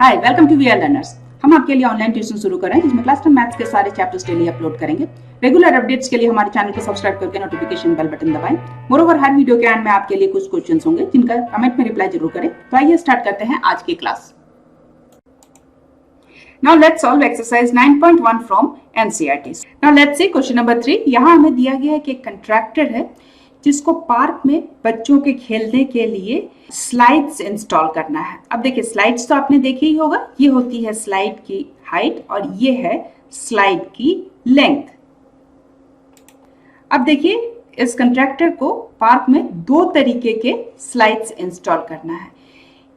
Hi, welcome to VRLearners। हम आपके लिए ऑनलाइन ट्यूशन शुरू कर रहे हैं जिसमें क्लास 10 मैथ्स के सारे चैप्टर्स डेली अपलोड करेंगे। रेगुलर अपडेट्स के लिए हमारे चैनल को सब्सक्राइब करके नोटिफिकेशन बेल बटन दबाएं। मोरोवर हर वीडियो के एंड में आपके लिए कुछ क्वेश्चंस होंगे जिनका कमेंट में रिप्लाई जरूर करें। तो आइए स्टार्ट करते हैं आज की class. Now let's solve exercise 9.1 from NCERT. Now let's see question number 3। यहाँ हमें दिया गया है कि एक कंट्रैक्टर है जिसको पार्क में बच्चों के खेलने के लिए स्लाइड्स इंस्टॉल करना है। अब देखिए स्लाइड्स तो आपने देखी ही होगा, ये होती है स्लाइड की हाइट और ये है स्लाइड की लेंथ। अब देखिए इस कंट्रैक्टर को पार्क में दो तरीके के स्लाइड्स इंस्टॉल करना है।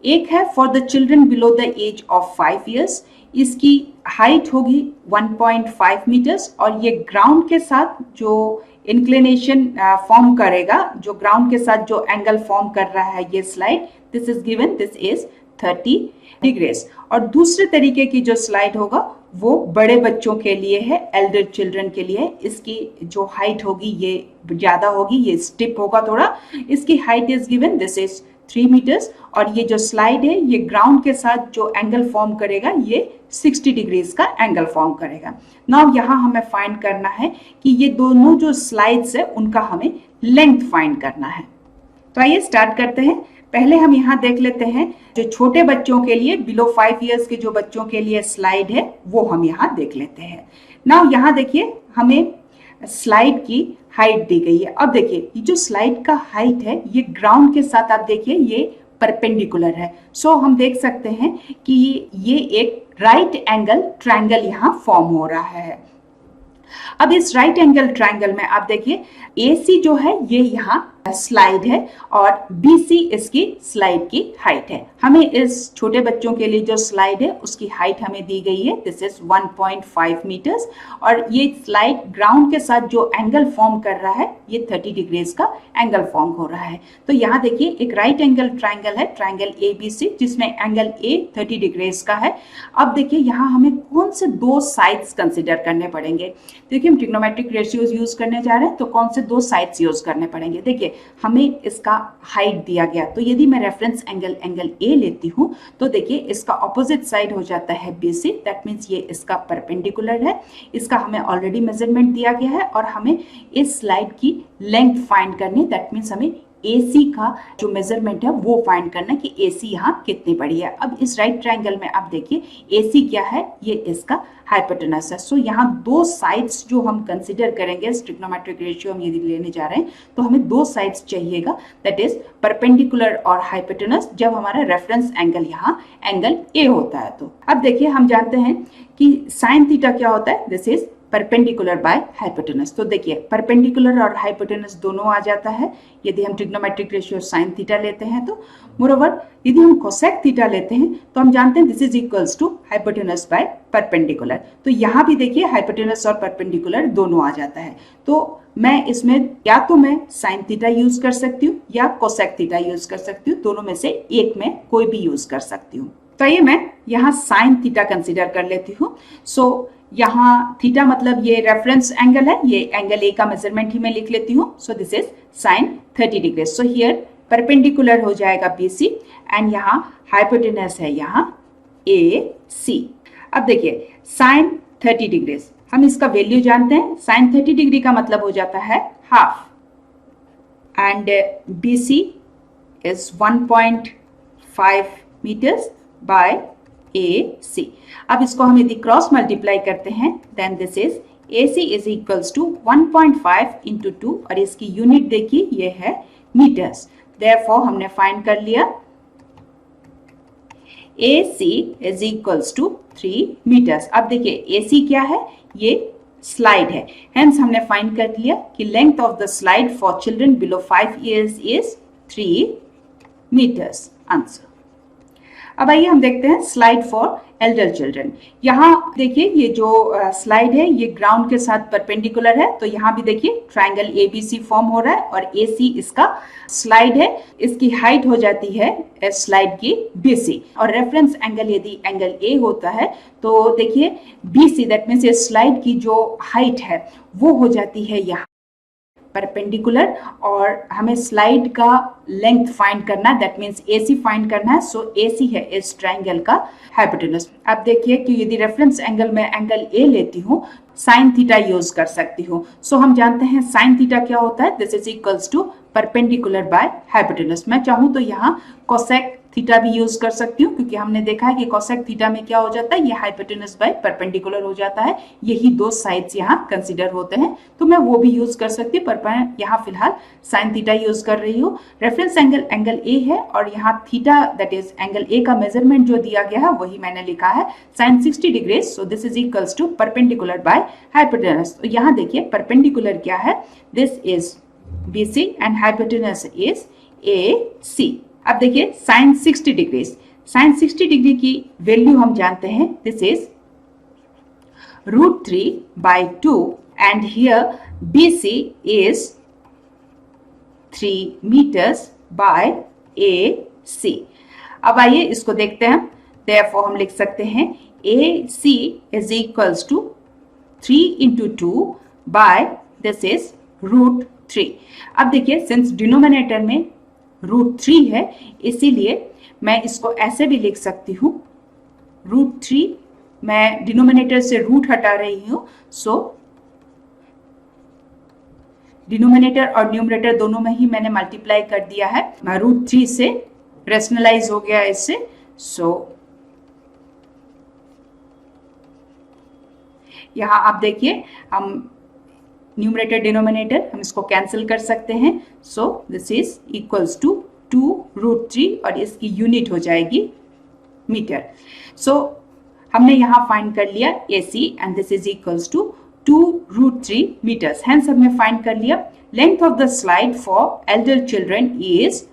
एक है for the children below the age of 5 years, इसकी हाइट होगी 1.5 मीटर्स और ये ग्राउंड के साथ जो इंक्लिनेशन फॉर्म करेगा, जो ग्राउंड के साथ जो एंगल फॉर्म कर रहा है ये slide, this is given, this is 30 degrees. और दूसरे तरीके की जो स्लाइड होगा वो बड़े बच्चों के लिए है, एल्डर चिल्ड्रन के लिए। इसकी जो हाइट होगी ये ज्यादा होगी, ये स्टिप होगा थोड़ा। इसकी height is given, this is 3 metres और ये जो स्लाइड है ये ग्राउंड के साथ जो एंगल फॉर्म करेगा ये 60 डिग्रीज का एंगल फॉर्म करेगा। नाउ यहाँ हमें फाइंड करना है कि ये दोनों जो स्लाइड्स है उनका हमें लेंथ फाइंड करना है। तो आइए स्टार्ट करते हैं। पहले हम यहाँ देख लेते हैं जो छोटे बच्चों के लिए बिलो 5 years के जो बच्चों के लिए स्लाइड है वो हम यहाँ देख लेते हैं। नाउ यहाँ देखिए हमें स्लाइड की हाइट दी गई है। अब देखिए ये जो स्लाइड का हाइट है ये ग्राउंड के साथ आप देखिए ये परपेंडिकुलर है। सो हम देख सकते हैं कि ये एक राइट एंगल ट्रायंगल यहाँ फॉर्म हो रहा है। अब इस राइट एंगल ट्रायंगल में आप देखिए AC जो है ये यहाँ स्लाइड है और BC इसकी स्लाइड की हाइट है। हमें इस छोटे बच्चों के लिए जो स्लाइड है उसकी हाइट हमें दी गई है, दिस इज 1.5 मीटर्स और ये स्लाइड ग्राउंड के साथ जो एंगल फॉर्म कर रहा है ये 30 डिग्रीज का एंगल फॉर्म हो रहा है। तो यहाँ देखिए एक राइट एंगल ट्रायंगल है, ट्रायंगल ABC, जिसमें एंगल A 30 डिग्रीज का है। अब देखिए यहाँ हमें कौन से दो साइड्स कंसिडर करने पड़ेंगे। देखिए हम ट्रिग्नोमेट्रिक रेशियोज यूज करने जा रहे हैं तो कौन से दो साइड्स यूज करने पड़ेंगे। देखिए हमें इसका हाइट दिया गया, तो यदि मैं रेफरेंस एंगल A लेती हूं तो देखिए इसका ऑपोजिट साइड हो जाता है BC, दैट मीन्स ये इसका परपेंडिकुलर है। इसका हमें ऑलरेडी मेजरमेंट दिया गया है और हमें इस स्लाइड की लेंथ फाइंड करनी, दैट मीन्स हमें AC का जो मेजरमेंट है वो फाइंड करना कि AC यहाँ कितनी बड़ी है। अब इस राइट ट्रायंगल में आप देखिए AC क्या है, ये इसका हाइपोटेनस है। सो यहाँ दो साइड्स जो हम कंसिडर करेंगे, ट्रिग्नोमेट्रिक रेशियो हम यदि लेने जा रहे हैं तो हमें दो साइड्स चाहिएगा, दैट इज परपेंडिकुलर और हाइपोटेनस, जब हमारा रेफरेंस एंगल यहाँ एंगल A होता है। तो अब देखिए हम जानते हैं कि साइन थीटा क्या होता है, this is perpendicular by hypotenuse. तो देखिए परपेंडिकुलर और हाइपोटेनस दोनों आ जाता है यदि हम ट्रिग्नोमेट्रिक रेशियो साइन थीटा लेते हैं तो। मोरोवर यदि हम कोसेक थीटा लेते हैं तो हम जानते हैं this is equals to hypotenuse by perpendicular. तो यहाँ भी देखिए हाइपोटेनस और परपेंडिकुलर दोनों आ जाता है। तो मैं इसमें या तो मैं साइन थीटा यूज कर सकती हूँ या कोसेक थीटा यूज कर सकती हूँ, दोनों में से एक में कोई भी यूज कर सकती हूँ। तो ये मैं यहाँ साइन थीटा कंसिडर कर लेती हूँ। सो यहाँ थीटा मतलब ये रेफरेंस एंगल है, ये एंगल A का मेजरमेंट ही मैं लिख लेती हूँ। सो this is sine 30 degree. So here perpendicular हो जाएगा BC एंड यहाँ हाइपोटेनस है यहाँ AC। अब देखिए साइन 30 डिग्रीज, हम इसका वैल्यू जानते हैं। साइन 30 डिग्री का मतलब हो जाता है half and BC is 1.5 metres by AC। अब इसको हम यदि क्रॉस मल्टीप्लाई करते हैं then this is AC is equals to 1.5 into 2 और इसकी यूनिट देखिए ये है मीटर्स। देयरफॉर हमने फाइंड कर लिया AC is equals to 3 metres. अब देखिए AC क्या है, ये स्लाइड है, हेंस हमने फाइंड कर लिया कि length of the slide for children below 5 years is 3 metres. Answer. अब आइए हम देखते हैं स्लाइड फॉर एल्डर चिल्ड्रन। यहाँ देखिए ये जो स्लाइड है ये ग्राउंड के साथ परपेंडिकुलर है, तो यहाँ भी देखिए ट्रायंगल ABC फॉर्म हो रहा है और AC इसका स्लाइड है। इसकी हाइट हो जाती है स्लाइड की BC और रेफरेंस एंगल यदि एंगल A होता है तो देखिए BC, दैट मीन्स ये स्लाइड की जो हाइट है वो हो जाती है यहाँ परपेंडिकुलर और हमें स्लाइड का लेंथ फाइंड करना है, दैट मीन्स AC फाइंड करना है। सो AC है इस ट्राइंगल का हाइपोटेनस। अब देखिए कि यदि रेफरेंस एंगल में एंगल A लेती हूँ, साइन थीटा यूज कर सकती हूँ। सो हम जानते हैं साइन थीटा क्या होता है, this is equals to perpendicular by hypotenuse. मैं चाहूँ तो यहाँ कोसेक थीटा भी यूज कर सकती हूँ, क्योंकि हमने देखा है कि कोसेक थीटा में क्या हो जाता है, ये हाइपोटेनस बाय परपेंडिकुलर हो जाता है, यही दो साइड्स यहाँ कंसीडर होते हैं, तो मैं वो भी यूज कर सकती हूँ, पर मैं यहाँ फिलहाल साइन थीटा यूज कर रही हूँ। रेफरेंस एंगल ए है और यहाँ theta that is angle A का मेजरमेंट जो दिया गया है वही मैंने लिखा है sin 60 degree. So this is equals to perpendicular by hypotenuse. तो यहाँ देखिए परपेंडिकुलर क्या है, this is BC and hypotenuse is AC। अब देखिए sin 60 डिग्री, sin 60 डिग्री की वैल्यू हम जानते हैं, this is √3/2 and here BC is 3 meters by AC। अब आइए इसको देखते हैं। Therefore हम लिख सकते हैं AC is equals to 3 into 2 by this is √3। अब देखिए सिंस डिनोमिनेटर में √3 है, इसीलिए मैं इसको ऐसे भी लिख सकती हूँ √3, मैं डिनोमिनेटर से रूट हटा रही हूँ, सो डिनोमिनेटर और न्यूमरेटर दोनों में ही मैंने मल्टीप्लाई कर दिया है, √3 से रेशनलाइज हो गया इससे। सो यहाँ आप देखिए हम न्यूमरेटर डिनोमिनेटर हम इसको कैंसिल कर सकते हैं। So this is equals to 2√3 और इसकी यूनिट हो जाएगी मीटर। सो हमने यहाँ फाइंड कर लिया AC and this is equals to 2√3 meters। Hence हमने फाइंड कर लिया length of the slide for elder children is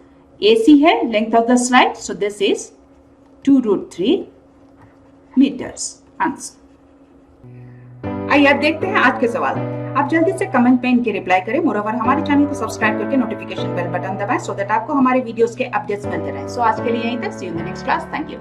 AC है length of the slide, so this is 2√3 meters answer. आइए अब देखते हैं आज के सवाल। आप जल्दी से कमेंट में इनके रिप्लाई करें। मोरओवर हमारे चैनल को सब्सक्राइब करके नोटिफिकेशन बेल बटन दबाएं सो दैट आपको हमारे वीडियोस के अपडेट्स मिलते रहें। सो आज के लिए यहीं तक, see you in the next class, thank you.